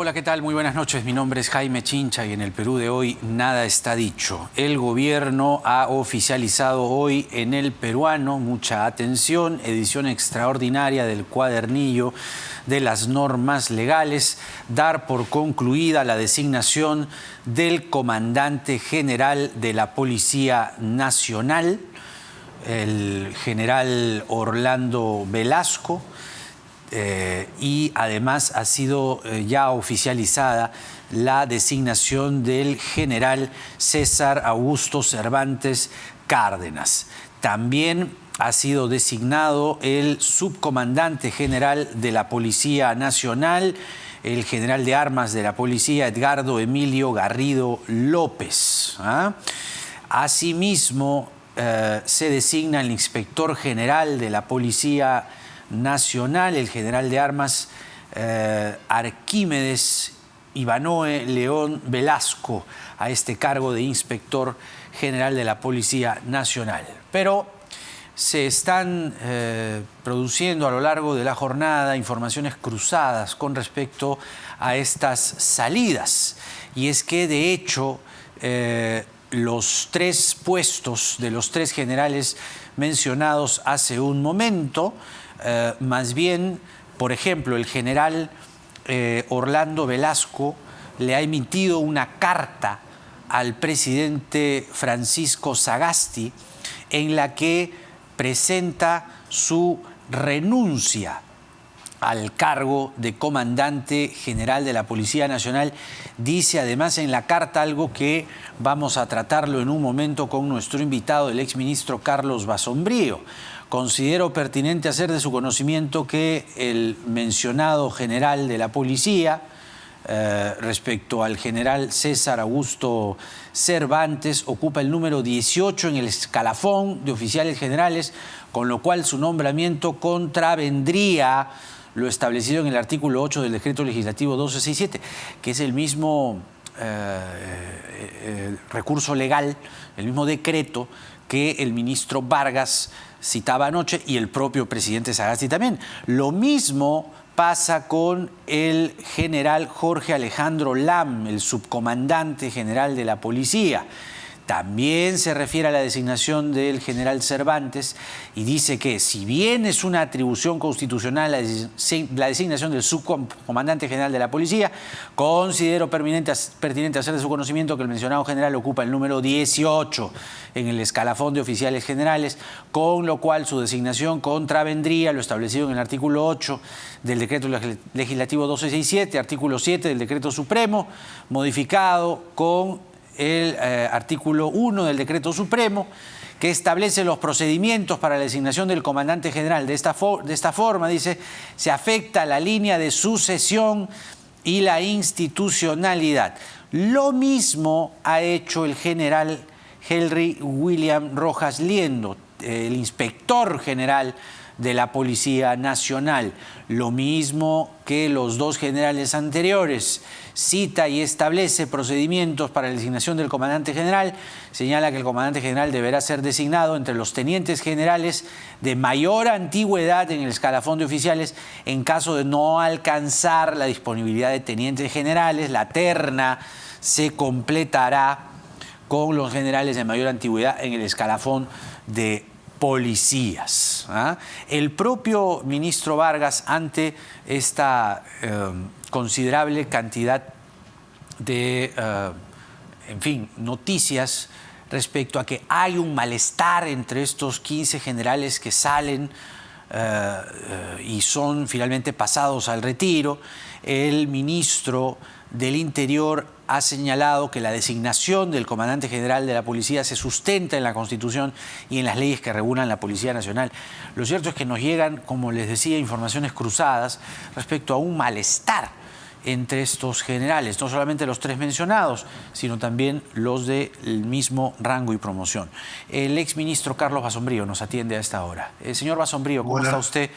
Hola, ¿qué tal? Muy buenas noches. Mi nombre es Jaime Chincha y en el Perú de hoy nada está dicho. El gobierno ha oficializado hoy en El Peruano, mucha atención, edición extraordinaria del cuadernillo de las normas legales, dar por concluida la designación del comandante general de la Policía Nacional, el general Orlando Velasco. Y además ha sido ya oficializada la designación del general César Augusto Cervantes Cárdenas. También ha sido designado el subcomandante general de la Policía Nacional, el general de armas de la policía Edgardo Emilio Garrido López. Asimismo, se designa el inspector general de la Policía Nacional, el general de armas Arquímedes Ivanoe León Velasco, a este cargo de inspector general de la Policía Nacional. Pero se están produciendo a lo largo de la jornada informaciones cruzadas con respecto a estas salidas. Y es que, de hecho, los tres puestos de los tres generales mencionados hace un momento, más bien, por ejemplo, el general Orlando Velasco le ha emitido una carta al presidente Francisco Sagasti en la que presenta su renuncia al cargo de comandante general de la Policía Nacional. Dice además en la carta algo que vamos a tratarlo en un momento con nuestro invitado, el exministro Carlos Basombrío. Considero pertinente hacer de su conocimiento que el mencionado general de la policía, respecto al general César Augusto Cervantes, ocupa el número 18 en el escalafón de oficiales generales, con lo cual su nombramiento contravendría lo establecido en el artículo 8 del decreto legislativo 1267, que es el mismo recurso legal, el mismo decreto que el ministro Vargas citaba anoche y el propio presidente Sagasti también. Lo mismo pasa con el general Jorge Alejandro Lam, el subcomandante general de la policía. También se refiere a la designación del general Cervantes y dice que, si bien es una atribución constitucional la designación del subcomandante general de la policía, considero pertinente hacer de su conocimiento que el mencionado general ocupa el número 18 en el escalafón de oficiales generales, con lo cual su designación contravendría lo establecido en el artículo 8 del decreto legislativo 1267, artículo 7 del decreto supremo, modificado con el artículo 1 del decreto supremo, que establece los procedimientos para la designación del comandante general. De esta forma, dice, se afecta la línea de sucesión y la institucionalidad. Lo mismo ha hecho el general Henry William Rojas Liendo, el inspector general de la Policía Nacional. Lo mismo que los dos generales anteriores. Cita y establece procedimientos para la designación del comandante general. Señala que el comandante general deberá ser designado entre los tenientes generales de mayor antigüedad en el escalafón de oficiales. En caso de no alcanzar la disponibilidad de tenientes generales, la terna se completará con los generales de mayor antigüedad en el escalafón de policías. El propio ministro Vargas, ante esta considerable cantidad de noticias respecto a que hay un malestar entre estos 15 generales que salen y son finalmente pasados al retiro, el ministro del Interior ha señalado que la designación del comandante general de la policía se sustenta en la Constitución y en las leyes que regulan la Policía Nacional. Lo cierto es que nos llegan, como les decía, informaciones cruzadas respecto a un malestar entre estos generales, no solamente los tres mencionados, sino también los del mismo rango y promoción. El exministro Carlos Basombrío nos atiende a esta hora. Señor Basombrío, ¿cómo está usted?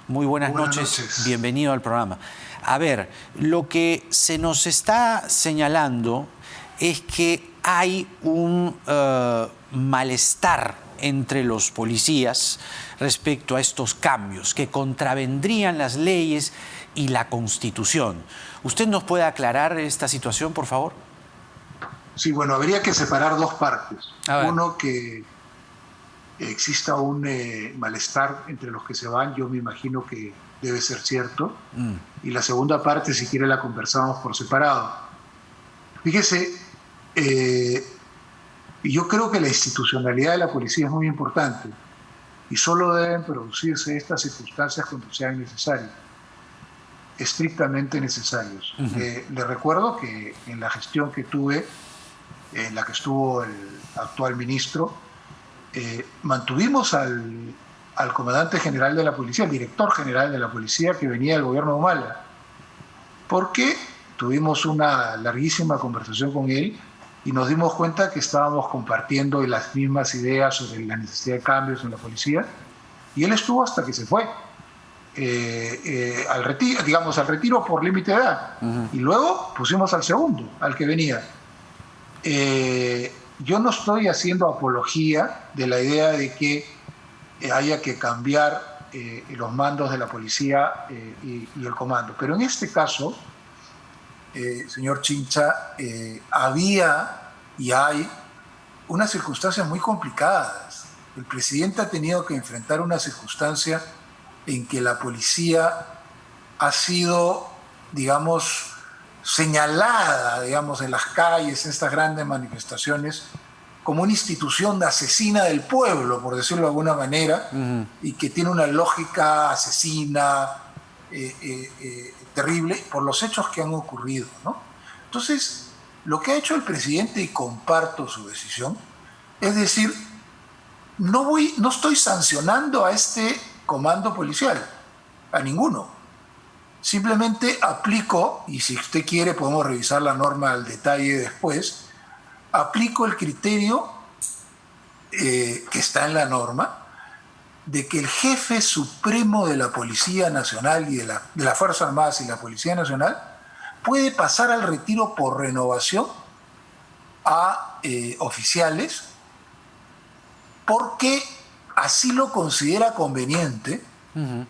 Muy buenas noches. Bienvenido al programa. A ver, lo que se nos está señalando es que hay un malestar entre los policías respecto a estos cambios que contravendrían las leyes y la Constitución. ¿Usted nos puede aclarar esta situación, por favor? Sí, bueno, habría que separar dos partes. Uno, que exista un malestar entre los que se van, yo me imagino que debe ser cierto. Y la segunda parte, si quiere, la conversamos por separado. Fíjese, yo creo que la institucionalidad de la policía es muy importante y solo deben producirse estas circunstancias cuando sean necesarias, estrictamente necesarios. Le recuerdo que en la gestión que tuve, en la que estuvo el actual ministro, mantuvimos al comandante general de la policía, el director general de la policía que venía del gobierno de Humala, porque tuvimos una larguísima conversación con él y nos dimos cuenta que estábamos compartiendo las mismas ideas sobre la necesidad de cambios en la policía, y él estuvo hasta que se fue al retiro por límite de edad. Y luego pusimos al segundo, al que venía. Yo no estoy haciendo apología de la idea de que haya que cambiar los mandos de la policía y el comando, pero en este caso, señor Chincha, había y hay unas circunstancias muy complicadas. El presidente ha tenido que enfrentar una circunstancia en que la policía ha sido, digamos, señalada, digamos, en las calles, en estas grandes manifestaciones, como una institución asesina del pueblo, por decirlo de alguna manera, y que tiene una lógica asesina terrible por los hechos que han ocurrido, ¿no? Entonces, lo que ha hecho el presidente, y comparto su decisión, es decir, no estoy sancionando a este comando policial, a ninguno. Simplemente aplico, y si usted quiere podemos revisar la norma al detalle después, aplico el criterio que está en la norma de que el jefe supremo de la Policía Nacional y de las Fuerzas Armadas y la Policía Nacional puede pasar al retiro por renovación a oficiales porque así lo considera conveniente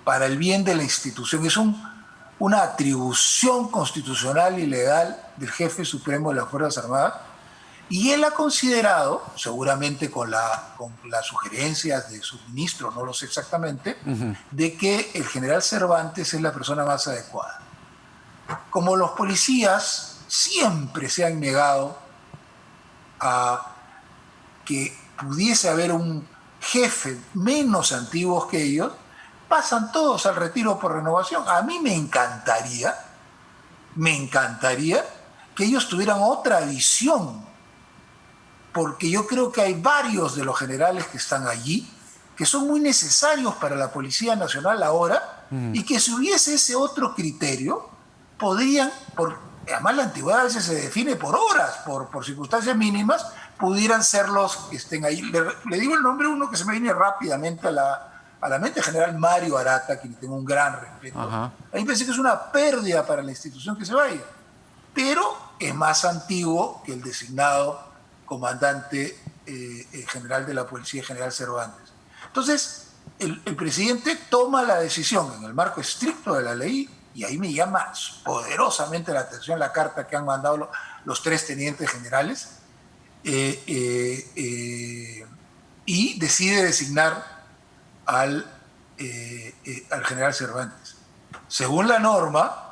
para el bien de la institución. Es una atribución constitucional y legal del jefe supremo de las Fuerzas Armadas, y él ha considerado, seguramente con las sugerencias de su ministro, no lo sé exactamente, de que el general Cervantes es la persona más adecuada. Como los policías siempre se han negado a que pudiese haber un jefe menos antiguo que ellos, pasan todos al retiro por renovación. A mí me encantaría que ellos tuvieran otra visión, porque yo creo que hay varios de los generales que están allí que son muy necesarios para la Policía Nacional ahora, y que si hubiese ese otro criterio, podrían, además la antigüedad a veces se define por horas, por circunstancias mínimas, pudieran ser los que estén ahí. Le digo el nombre uno que se me viene rápidamente a la mente, general Mario Arata, a quien tengo un gran respeto. A mí me parece que es una pérdida para la institución que se vaya, pero es más antiguo que el designado comandante general de la policía, general Cervantes. Entonces, el presidente toma la decisión en el marco estricto de la ley, y ahí me llama poderosamente la atención la carta que han mandado los tres tenientes generales, y decide designar al general Cervantes. Según la norma,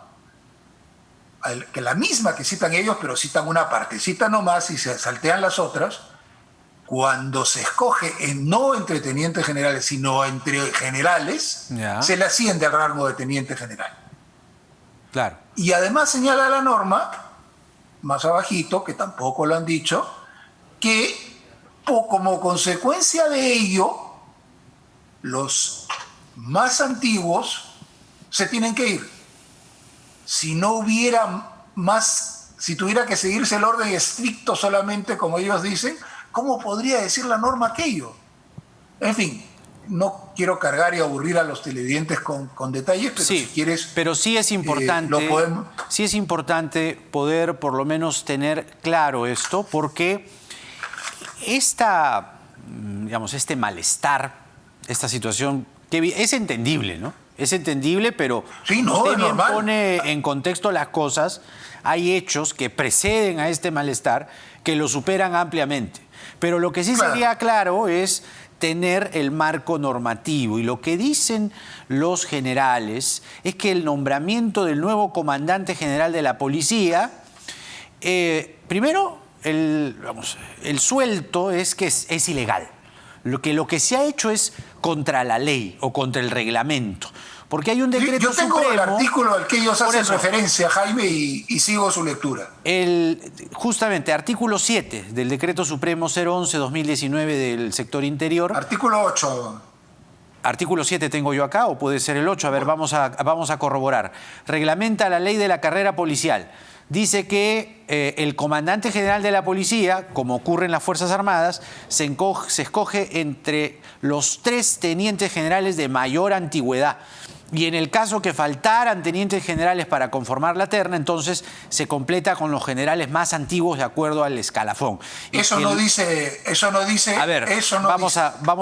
que la misma que citan ellos, pero citan una partecita nomás y se saltean las otras, cuando se escoge no entre tenientes generales, sino entre generales, se le asciende al rango de teniente general. Claro. Y además señala la norma, más abajito, que tampoco lo han dicho, que como consecuencia de ello, los más antiguos se tienen que ir. Si no hubiera más, si tuviera que seguirse el orden estricto solamente, como ellos dicen, ¿cómo podría decir la norma aquello? En fin, no quiero cargar y aburrir a los televidentes con detalles, pero sí, si quieres... Pero sí es importante, sí es importante poder por lo menos tener claro esto, porque esta digamos, este malestar, esta situación, que es entendible, ¿no? Es entendible, pero sí, no, usted bien normal. pone en contexto las cosas. Hay hechos que preceden a este malestar que lo superan ampliamente. Pero lo que sí sería claro es tener el marco normativo. Y lo que dicen los generales es que el nombramiento del nuevo comandante general de la policía, primero, el suelto es que es ilegal. Lo que se ha hecho es contra la ley o contra el reglamento. Porque hay un decreto Yo tengo supremo, el artículo al que ellos hacen referencia, Jaime, y sigo su lectura. Justamente, artículo 7 del decreto supremo 011-2019 del sector interior. Artículo 8. Artículo 7 tengo yo acá, o puede ser el 8. A ver, vamos a corroborar. Reglamenta la ley de la carrera policial. Dice que el comandante general de la policía, como ocurre en las Fuerzas Armadas, se escoge entre los 3 tenientes generales de mayor antigüedad. Y en el caso que faltaran tenientes generales para conformar la terna, entonces se completa con los generales más antiguos de acuerdo al escalafón. Eso no dice. A ver, eso no vamos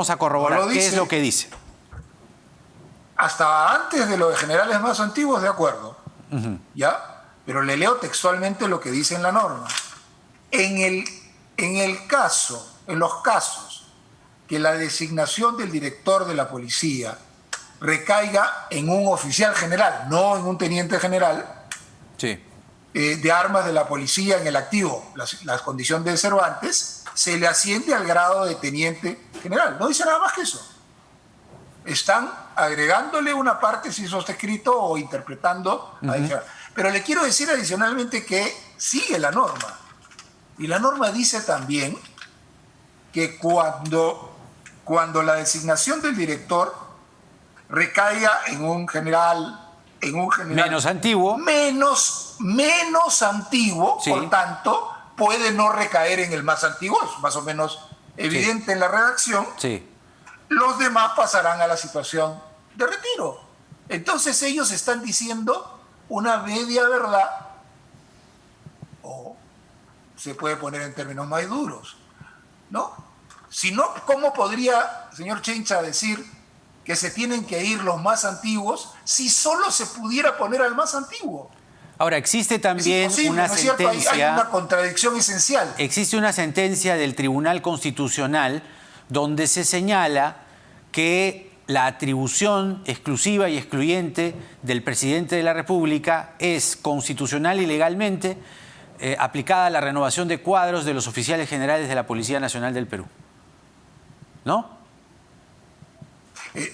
a corroborar. no ¿Qué es lo que dice? Hasta antes de lo de generales más antiguos, de acuerdo. ¿Ya? Pero le leo textualmente lo que dice en la norma. En los casos que la designación del director de la policía recaiga en un oficial general, no en un teniente general, sí, de armas de la policía en el activo, la condición de Cervantes, se le asciende al grado de teniente general. No dice nada más que eso. Están agregándole una parte, si eso está escrito, o interpretando adicional. Pero le quiero decir adicionalmente que sigue la norma. Y la norma dice también que cuando la designación del director recaiga en un general menos antiguo, menos antiguo, sí, por tanto, puede no recaer en el más antiguo, es más o menos evidente, sí, en la redacción, sí, los demás pasarán a la situación de retiro. Entonces ellos están diciendo una media verdad, o se puede poner en términos más duros, ¿no? Si no, ¿cómo podría, señor Chencha, decir que se tienen que ir los más antiguos si solo se pudiera poner al más antiguo? Ahora, existe también una sentencia... Hay una contradicción esencial. Existe una sentencia del Tribunal Constitucional donde se señala que la atribución exclusiva y excluyente del presidente de la República es constitucional y legalmente aplicada a la renovación de cuadros de los oficiales generales de la Policía Nacional del Perú. ¿No?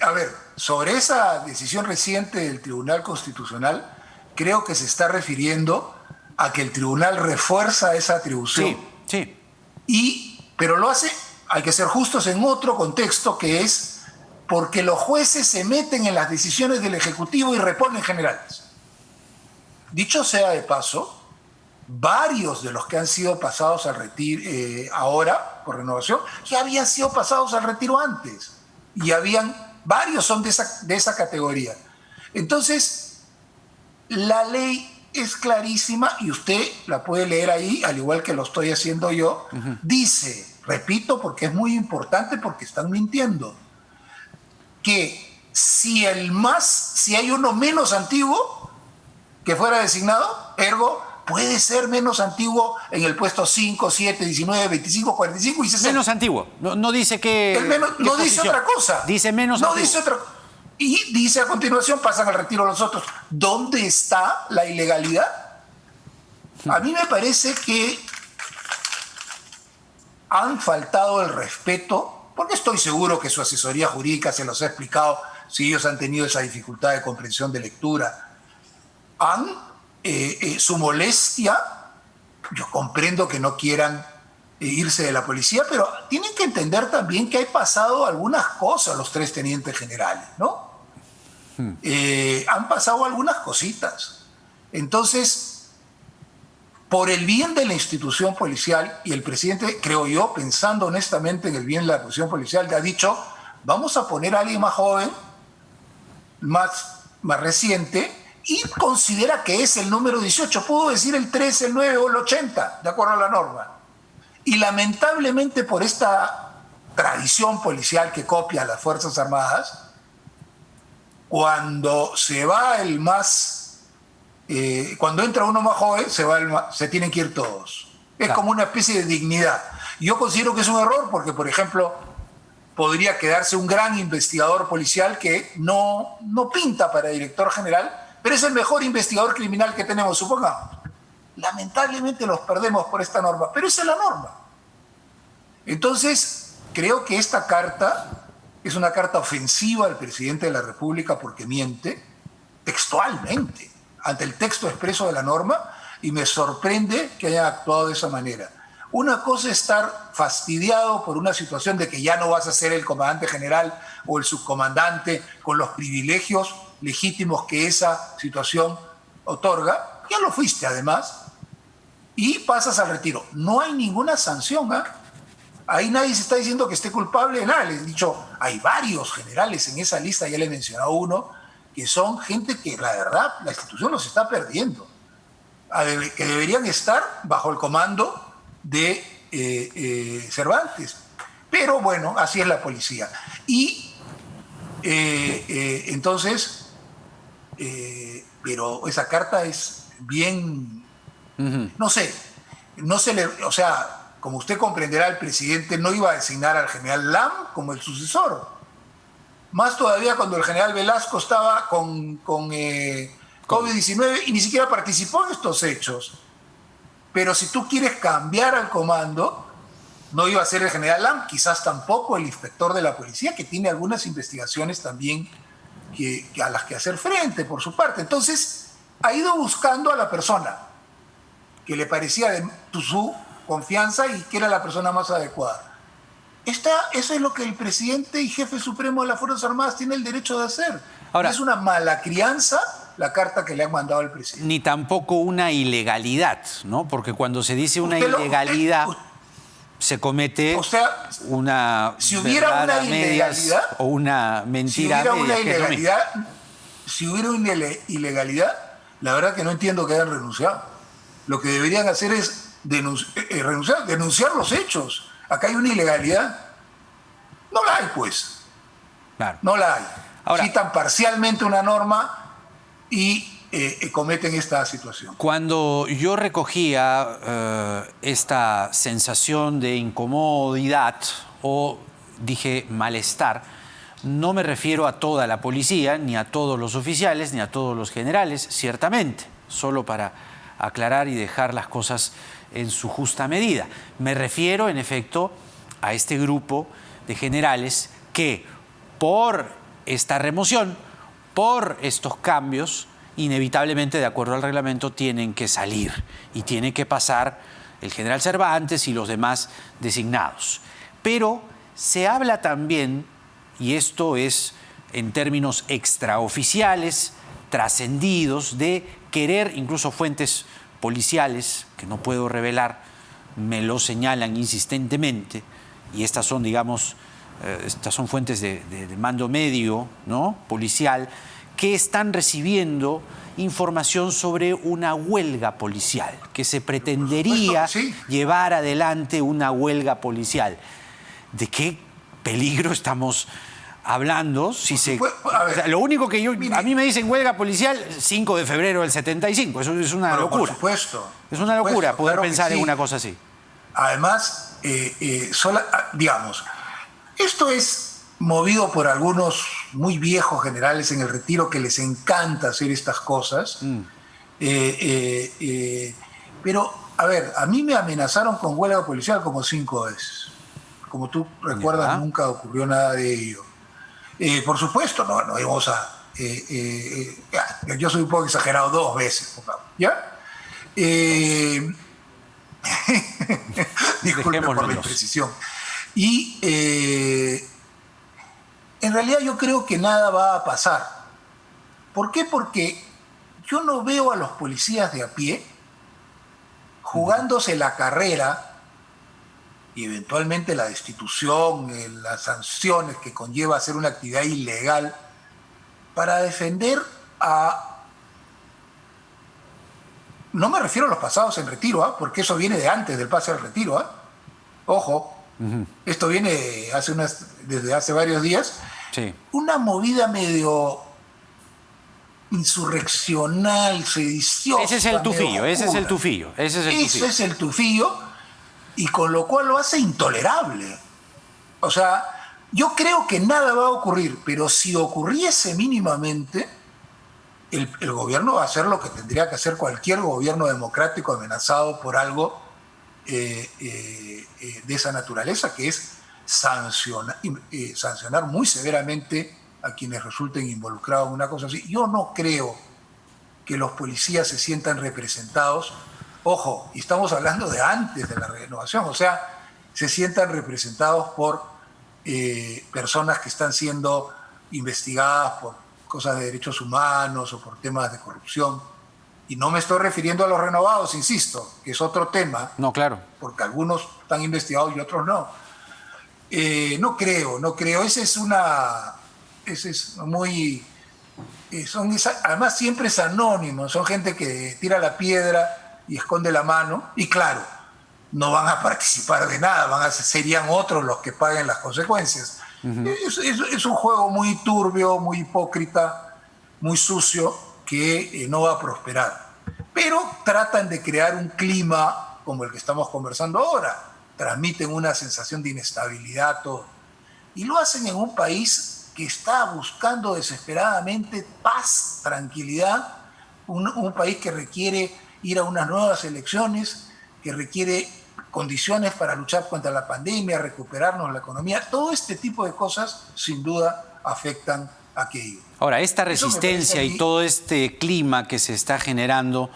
A ver, sobre esa decisión reciente del Tribunal Constitucional, creo que se está refiriendo a que el tribunal refuerza esa atribución. Sí, sí. Pero lo hace, hay que ser justos, en otro contexto, que es porque los jueces se meten en las decisiones del Ejecutivo y reponen generales. Dicho sea de paso, varios de los que han sido pasados al retiro ahora, por renovación, ya habían sido pasados al retiro antes. Y varios son de esa categoría. Entonces, la ley es clarísima y usted la puede leer ahí, al igual que lo estoy haciendo yo. Dice, repito, porque es muy importante, porque están mintiendo, que si hay uno menos antiguo que fuera designado, ergo, puede ser menos antiguo en el puesto 5, 7, 19, 25, 45 y 60. Menos antiguo. No dice que... no dice otra cosa. Dice menos antiguo. No dice otra cosa. Y dice a continuación, pasan al retiro los otros. ¿Dónde está la ilegalidad? A mí me parece que han faltado el respeto, porque estoy seguro que su asesoría jurídica se los ha explicado si ellos han tenido esa dificultad de comprensión de lectura. Su molestia, yo comprendo que no quieran irse de la policía, pero tienen que entender también que han pasado algunas cosas los 3 tenientes generales, ¿no? Han pasado algunas cositas. Entonces, por el bien de la institución policial, y el presidente, creo yo, pensando honestamente en el bien de la institución policial, le ha dicho, vamos a poner a alguien más joven, más reciente, y considera que es el número 18. Pudo decir el 13, el 9 o el 80, de acuerdo a la norma. Y lamentablemente por esta tradición policial que copia a las Fuerzas Armadas, cuando se va el más, cuando entra uno más joven, se tienen que ir todos. Es Claro. como una especie de dignidad. Yo considero que es un error porque, por ejemplo, podría quedarse un gran investigador policial que no pinta para director general, pero es el mejor investigador criminal que tenemos, supongamos. Lamentablemente los perdemos por esta norma, pero esa es la norma. Entonces, creo que esta carta es una carta ofensiva al presidente de la República porque miente textualmente ante el texto expreso de la norma y me sorprende que hayan actuado de esa manera. Una cosa es estar fastidiado por una situación de que ya no vas a ser el comandante general o el subcomandante con los privilegios legítimos que esa situación otorga. Ya lo fuiste además y pasas al retiro. No hay ninguna sanción, ¿eh? Ahí nadie se está diciendo que esté culpable de nada. Les he dicho, hay varios generales en esa lista, ya le he mencionado uno, que son gente que la verdad la institución los está perdiendo, que deberían estar bajo el comando de Cervantes. Pero bueno, así es la policía. Y entonces, pero esa carta es bien, no sé, o sea, como usted comprenderá, el presidente no iba a designar al general Lam como el sucesor. Más todavía cuando el general Velasco estaba con COVID-19 y ni siquiera participó en estos hechos. Pero si tú quieres cambiar al comando, no iba a ser el general Lam, quizás tampoco el inspector de la policía, que tiene algunas investigaciones también a las que hacer frente por su parte. Entonces, ha ido buscando a la persona que le parecía de su confianza y que era la persona más adecuada. Eso es lo que el presidente y jefe supremo de las Fuerzas Armadas tiene el derecho de hacer. Ahora, es una mala crianza la carta que le han mandado al presidente. Ni tampoco una ilegalidad, ¿no? Porque cuando se dice una ilegalidad, se comete una si hubiera una ilegalidad o una mentira media. Si hubiera una ilegalidad, la verdad que no entiendo que hayan renunciado. Lo que deberían hacer es denunciar los hechos. Acá hay una ilegalidad. No la hay, pues. Claro. No la hay. Ahora, citan parcialmente una norma y cometen esta situación. Cuando yo recogía esta sensación de incomodidad o dije malestar, no me refiero a toda la policía, ni a todos los oficiales, ni a todos los generales, ciertamente, solo para aclarar y dejar las cosas en su justa medida. Me refiero, en efecto, a este grupo de generales que, por esta remoción, por estos cambios, inevitablemente, de acuerdo al reglamento, tienen que salir y tiene que pasar el general Cervantes y los demás designados. Pero se habla también, y esto es en términos extraoficiales, trascendidos, de querer, incluso fuentes policiales, que no puedo revelar, me lo señalan insistentemente, y estas son, digamos, estas son fuentes de mando medio, ¿no?, policial, que están recibiendo información sobre una huelga policial, que se pretendería llevar adelante una huelga policial. ¿De qué peligro estamos hablando? Si lo único que a mí me dicen huelga policial 5 de febrero del 75, eso es una locura. Por supuesto. Es una locura poder pensar en una cosa así. Además, digamos, esto es movido por algunos muy viejos generales en el retiro que les encanta hacer estas cosas. Pero, a ver, a mí me amenazaron con huelga policial como 5 veces. Como tú recuerdas, nunca ocurrió nada de ello. Por supuesto, no íbamos a... yo soy un poco exagerado 2 veces, por favor, ¿ya? Disculpe por la imprecisión. Y en realidad yo creo que nada va a pasar. ¿Por qué? Porque yo no veo a los policías de a pie jugándose la carrera y eventualmente la destitución, las sanciones que conlleva hacer una actividad ilegal para defender a... No me refiero a los pasados en retiro, porque eso viene de antes del pase al retiro. Ojo, Esto viene desde hace varios días. Sí. Una movida medio insurreccional, sediciosa. Ese es el tufillo, ese es el tufillo. Eso es el tufillo, y con lo cual lo hace intolerable. O sea, yo creo que nada va a ocurrir, pero si ocurriese mínimamente, el gobierno va a hacer lo que tendría que hacer cualquier gobierno democrático amenazado por algo de esa naturaleza, que es sancionar muy severamente a quienes resulten involucrados en una cosa así. Yo no creo que los policías se sientan representados. Ojo, y estamos hablando de antes de la renovación, o sea, se sientan representados por personas que están siendo investigadas por cosas de derechos humanos o por temas de corrupción. Y no me estoy refiriendo a los renovados, insisto, que es otro tema. No, claro. Porque algunos están investigados y otros no. No creo. Ese es muy... además siempre es anónimo, son gente que tira la piedra y esconde la mano, y claro, no van a participar de nada, serían otros los que paguen las consecuencias. Es un juego muy turbio, muy hipócrita, muy sucio, que no va a prosperar. Pero tratan de crear un clima como el que estamos conversando ahora, transmiten una sensación de inestabilidad, todo. Y lo hacen en un país que está buscando desesperadamente paz, tranquilidad, un país que requiere ir a unas nuevas elecciones, que requiere condiciones para luchar contra la pandemia, recuperarnos la economía. Todo este tipo de cosas, sin duda, afectan a aquello. Ahora, esta resistencia y todo este clima que se está generando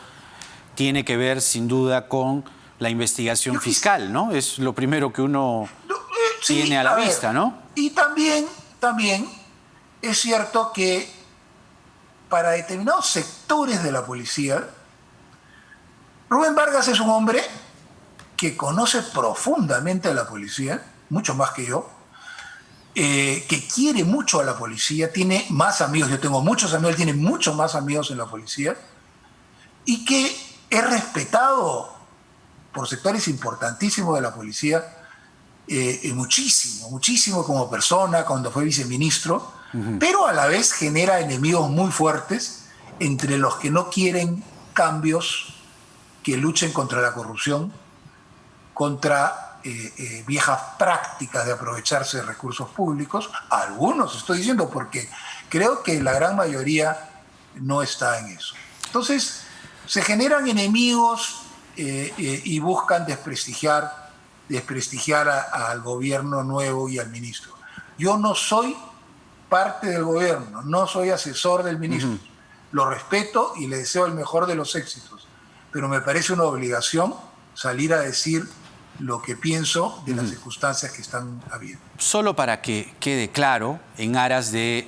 tiene que ver, sin duda, con la investigación fiscal, ¿no? Es lo primero que uno tiene a la vista, ¿no? Y también es cierto que para determinados sectores de la policía, Rubén Vargas es un hombre que conoce profundamente a la policía, mucho más que yo, que quiere mucho a la policía, tiene más amigos, yo tengo muchos amigos, él tiene muchos más amigos en la policía, y que es respetado por sectores importantísimos de la policía, muchísimo como persona, cuando fue viceministro, pero a la vez genera enemigos muy fuertes entre los que no quieren cambios que luchen contra la corrupción, contra viejas prácticas de aprovecharse de recursos públicos. Algunos, estoy diciendo, porque creo que la gran mayoría no está en eso. Entonces, se generan enemigos y buscan desprestigiar al gobierno nuevo y al ministro. Yo no soy parte del gobierno, no soy asesor del ministro. Lo respeto y le deseo el mejor de los éxitos, pero me parece una obligación salir a decir lo que pienso de las circunstancias que están habiendo. Solo para que quede claro, en aras de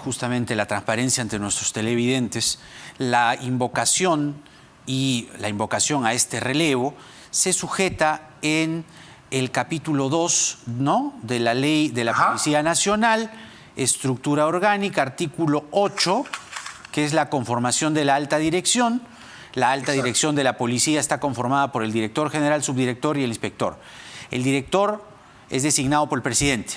justamente la transparencia ante nuestros televidentes, la invocación a este relevo se sujeta en el capítulo 2, ¿no?, de la Ley de la Policía Nacional, estructura orgánica, artículo 8, que es la conformación de la alta dirección. La alta dirección de la policía está conformada por el director general, subdirector y el inspector. El director es designado por el presidente.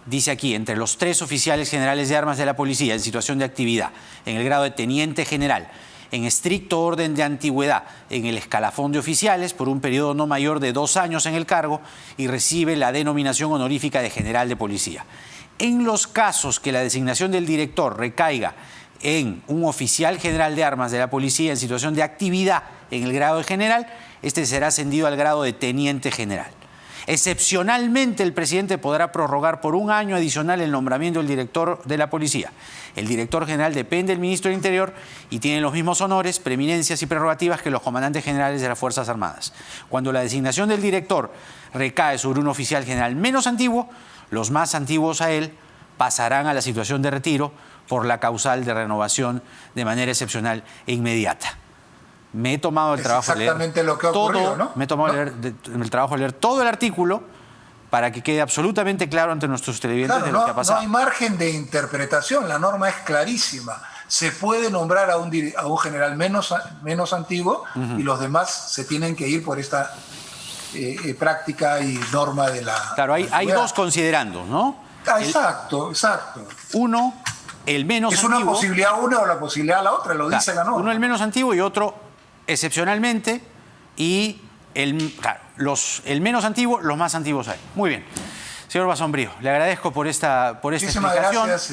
Dice aquí, entre los 3 oficiales generales de armas de la policía en situación de actividad, en el grado de teniente general, en estricto orden de antigüedad, en el escalafón de oficiales, por un periodo no mayor de 2 años en el cargo, y recibe la denominación honorífica de general de policía. En los casos que la designación del director recaiga en un oficial general de armas de la policía en situación de actividad en el grado de general, este será ascendido al grado de teniente general. Excepcionalmente, el presidente podrá prorrogar por 1 año adicional el nombramiento del director de la policía. El director general depende del ministro del Interior y tiene los mismos honores, preeminencias y prerrogativas que los comandantes generales de las Fuerzas Armadas. Cuando la designación del director recae sobre un oficial general menos antiguo, los más antiguos a él pasarán a la situación de retiro por la causal de renovación de manera excepcional e inmediata. Me he tomado el trabajo de leer lo que ha ocurrido, ¿no? Me he tomado el trabajo de leer todo el artículo para que quede absolutamente claro ante nuestros televidentes de lo que ha pasado. No hay margen de interpretación, la norma es clarísima. Se puede nombrar a un general menos antiguo y los demás se tienen que ir por esta práctica y norma de la... Claro, hay dos considerandos, ¿no? Exacto. Uno, el menos es antiguo. una posibilidad una o la posibilidad la otra, lo dice la norma. Uno, el menos antiguo, y otro, excepcionalmente, y el menos antiguo, los más antiguos hay. Muy bien. Señor Basombrío, le agradezco por esta explicación. Muchísimas gracias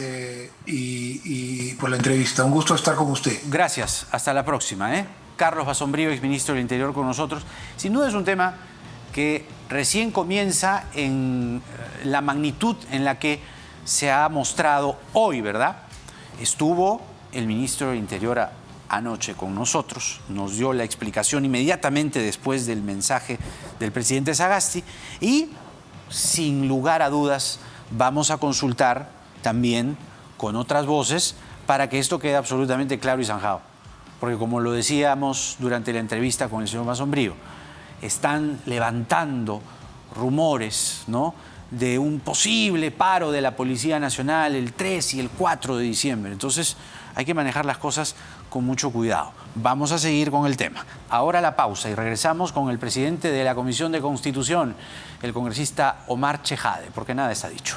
y por la entrevista. Un gusto estar con usted. Gracias. Hasta la próxima. Carlos Basombrío, exministro del Interior, con nosotros. Sin duda es un tema que recién comienza en la magnitud en la que se ha mostrado hoy, ¿verdad? Estuvo el ministro del Interior anoche con nosotros, nos dio la explicación inmediatamente después del mensaje del presidente Sagasti y, sin lugar a dudas, vamos a consultar también con otras voces para que esto quede absolutamente claro y zanjado. Porque, como lo decíamos durante la entrevista con el señor Basombrío, están levantando rumores, ¿no?, de un posible paro de la Policía Nacional el 3 y el 4 de diciembre. Entonces, hay que manejar las cosas con mucho cuidado. Vamos a seguir con el tema. Ahora la pausa y regresamos con el presidente de la Comisión de Constitución, el congresista Omar Chejade, porque nada está dicho.